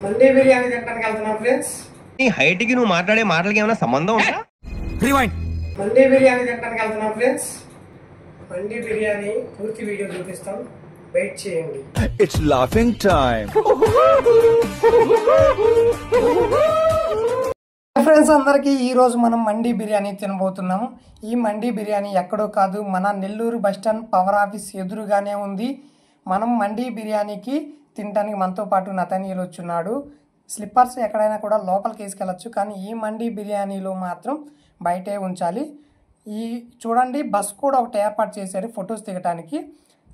మండి బిర్యానీ తినడానికి వెళ్తున్నాం ఫ్రెండ్స్. నీ హైట్ కి నువ్వు మాట్లాడే మాటలకి ఏమైనా సంబంధం ఉందా? మండి బిర్యానీ తినడానికి వెళ్తున్నాం ఫ్రెండ్స్. మండి బిర్యానీ పూర్తి వీడియో చూపిస్తాం, వెయిట్ చేయండి. It's laughing time. ఫ్రెండ్స్ అందరికీ ఈరోజు మనం మండి బిర్యానీ తినబోతున్నాం. ఈ మండి బిర్యానీ ఎక్కడో కాదు, మన నెల్లూరు బస్టాండ్ పవర్ ఆఫీస్ ఎదురుగానే ఉంది. మనం మండి బిర్యానీకి తినడానికి మనతో పాటు నతనీయులు వచ్చున్నాడు. స్లిప్పర్స్ ఎక్కడైనా కూడా లోపలికి వేసుకెళ్ళచ్చు, కానీ ఈ మండి బిర్యానీలో మాత్రం బయటే ఉంచాలి. ఈ చూడండి, బస్ కూడా ఒకటి ఏర్పాటు చేశారు ఫొటోస్ దిగడానికి.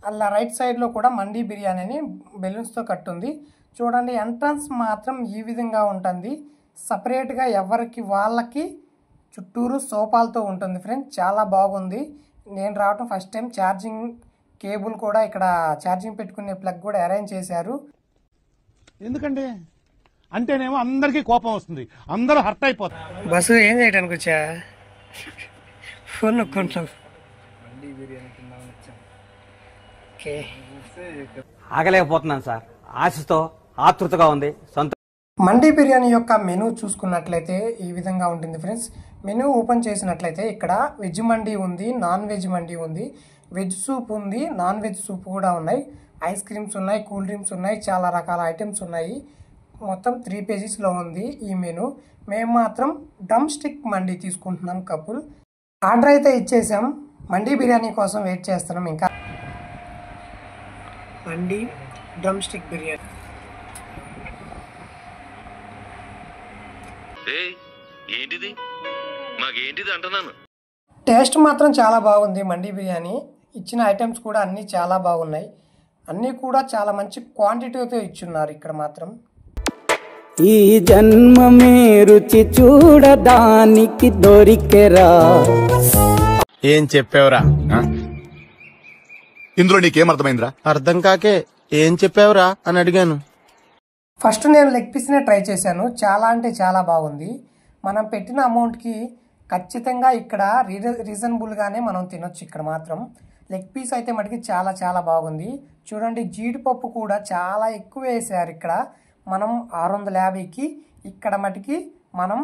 అలా రైట్ సైడ్లో కూడా మండి బిర్యానీని బెలూన్స్తో కట్టుంది. చూడండి, ఎంట్రన్స్ మాత్రం ఈ విధంగా ఉంటుంది. సపరేట్గా ఎవరికి వాళ్ళకి చుట్టూరు సోఫాలతో ఉంటుంది ఫ్రెండ్స్. చాలా బాగుంది. నేను రావటం ఫస్ట్ టైం. ఛార్జింగ్ కేబుల్ కూడా ఇక్కడ ఛార్జింగ్ పెట్టుకునే ప్లగ్ కూడా అరేంజ్ చేశారు. ఎందుకంటే అంటేనేమో అందరికీ కోపం వస్తుంది, అందరూ హర్ట్ అయిపోతారు. బస్సు ఏం చేయడానికి వచ్చా? ఫోన్ నొక్కుంటాం. ఆగలేకపోతున్నాను సార్, ఆశతో ఆతృతగా ఉంది. మండి బిర్యానీ యొక్క మెనూ చూసుకున్నట్లయితే ఈ విధంగా ఉంటుంది ఫ్రెండ్స్. మెనూ ఓపెన్ చేసినట్లయితే ఇక్కడ వెజ్ మండి ఉంది, నాన్ వెజ్ మండి ఉంది, వెజ్ సూప్ ఉంది, నాన్ వెజ్ సూప్ కూడా ఉన్నాయి, ఐస్ క్రీమ్స్ ఉన్నాయి, కూల్ డ్రింక్స్ ఉన్నాయి, చాలా రకాల ఐటమ్స్ ఉన్నాయి. మొత్తం 3 పేజెస్లో ఉంది ఈ మెనూ. మేము మాత్రం డ్రమ్ స్టిక్ మండి తీసుకుంటున్నాం కపుల్. ఆర్డర్ అయితే ఇచ్చేసాం, మండి బిర్యానీ కోసం వెయిట్ చేస్తున్నాం. ఇంకా మండి డ్రమ్ స్టిక్ బిర్యానీ. ఏంటిది మాకేంటిది అంటున్నాను. టేస్ట్ మాత్రం చాలా బాగుంది మండి బిర్యానీ. ఇచ్చిన ఐటమ్స్ కూడా అన్నీ చాలా బాగున్నాయి. అన్నీ కూడా చాలా మంచి క్వాంటిటీతో ఇచ్చున్నారు ఇక్కడ మాత్రం. ఈ జన్మమే రుచి చూడడానికి దొరికెరా. ఏం చెప్పావురా? ఇందులో నీకేం అర్థమైందిరా? అర్థం కాకే ఏం చెప్పావురా అని అడిగాను. ఫస్ట్ నేను లెగ్ పీస్నే ట్రై చేశాను. చాలా అంటే చాలా బాగుంది. మనం పెట్టిన అమౌంట్కి ఖచ్చితంగా ఇక్కడ రీజనబుల్గానే మనం తినొచ్చు. ఇక్కడ మాత్రం లెగ్ పీస్ అయితే మటుకి చాలా చాలా బాగుంది. చూడండి, జీడిపప్పు కూడా చాలా ఎక్కువ వేసారు ఇక్కడ. మనం 650కి, ఇక్కడ మటుకి మనం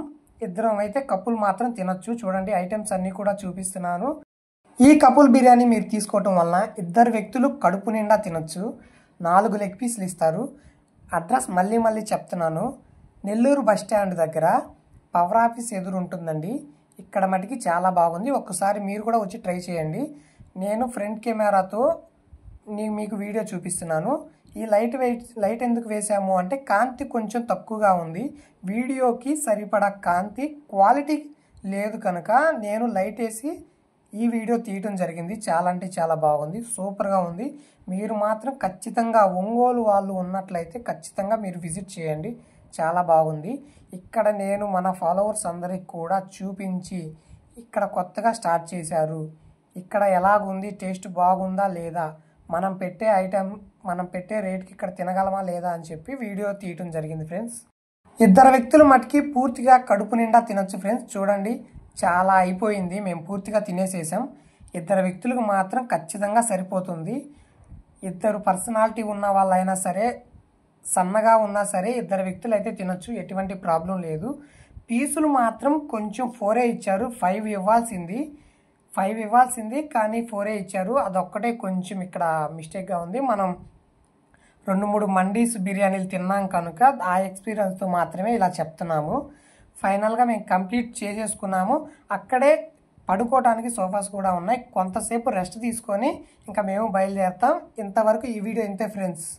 ఇద్దరం అయితే కప్పులు మాత్రం తినొచ్చు. చూడండి, ఐటమ్స్ అన్నీ కూడా చూపిస్తున్నాను. ఈ కపుల్ బిర్యానీ మీరు తీసుకోవటం వలన 2 వ్యక్తులు కడుపు నిండా తినొచ్చు. 4 లెగ్ పీసులు ఇస్తారు. అడ్రస్ మళ్ళీ చెప్తున్నాను. నెల్లూరు బస్ స్టాండ్ దగ్గర పవర్ ఆఫీస్ ఎదురు ఉంటుందండి. ఇక్కడ మటుకి చాలా బాగుంది. ఒక్కసారి మీరు కూడా వచ్చి ట్రై చేయండి. నేను ఫ్రంట్ కెమెరాతో మీకు వీడియో చూపిస్తున్నాను. ఈ లైట్ ఎందుకు వేసాము అంటే కాంతి కొంచెం తక్కువగా ఉంది. వీడియోకి సరిపడా కాంతి క్వాలిటీ లేదు కనుక నేను లైట్ వేసి ఈ వీడియో తీయటం జరిగింది. చాలా అంటే చాలా బాగుంది, సూపర్గా ఉంది. మీరు మాత్రం ఖచ్చితంగా ఒంగోలు వాళ్ళు ఉన్నట్లయితే ఖచ్చితంగా మీరు విజిట్ చేయండి. చాలా బాగుంది. ఇక్కడ నేను మన ఫాలోవర్స్ అందరికి కూడా చూపించి, ఇక్కడ కొత్తగా స్టార్ట్ చేశారు, ఇక్కడ ఎలాగుంది, టేస్ట్ బాగుందా లేదా, మనం పెట్టే ఐటెం మనం పెట్టే రేట్కి ఇక్కడ తినగలమా లేదా అని చెప్పి వీడియో తీయటం జరిగింది ఫ్రెండ్స్. 2 వ్యక్తులు మటుకి పూర్తిగా కడుపు నిండా తినొచ్చు ఫ్రెండ్స్. చూడండి, చాలా అయిపోయింది, మేము పూర్తిగా తినేసేసాం. 2 వ్యక్తులకు మాత్రం ఖచ్చితంగా సరిపోతుంది. 2 పర్సనాలిటీ ఉన్న వాళ్ళైనా సరే, సన్నగా ఉన్నా సరే 2 వ్యక్తులు అయితే తినొచ్చు, ఎటువంటి ప్రాబ్లం లేదు. పీసులు మాత్రం కొంచెం 4 ఇచ్చారు. 5 ఇవ్వాల్సింది కానీ 4 ఇచ్చారు. అదొక్కటే కొంచెం ఇక్కడ మిస్టేక్గా ఉంది. మనం 2-3 మండీస్ బిర్యానీలు తిన్నాం కనుక ఆ ఎక్స్పీరియన్స్తో మాత్రమే ఇలా చెప్తున్నాము. ఫైనల్గా మేము కంప్లీట్ చేసేసుకున్నాము. అక్కడే పడుకోవడానికి సోఫాస్ కూడా ఉన్నాయి. కొంతసేపు రెస్ట్ తీసుకొని ఇంకా మేము బయలుదేరుతాం. ఇంతవరకు ఈ వీడియో ఇంతే ఫ్రెండ్స్.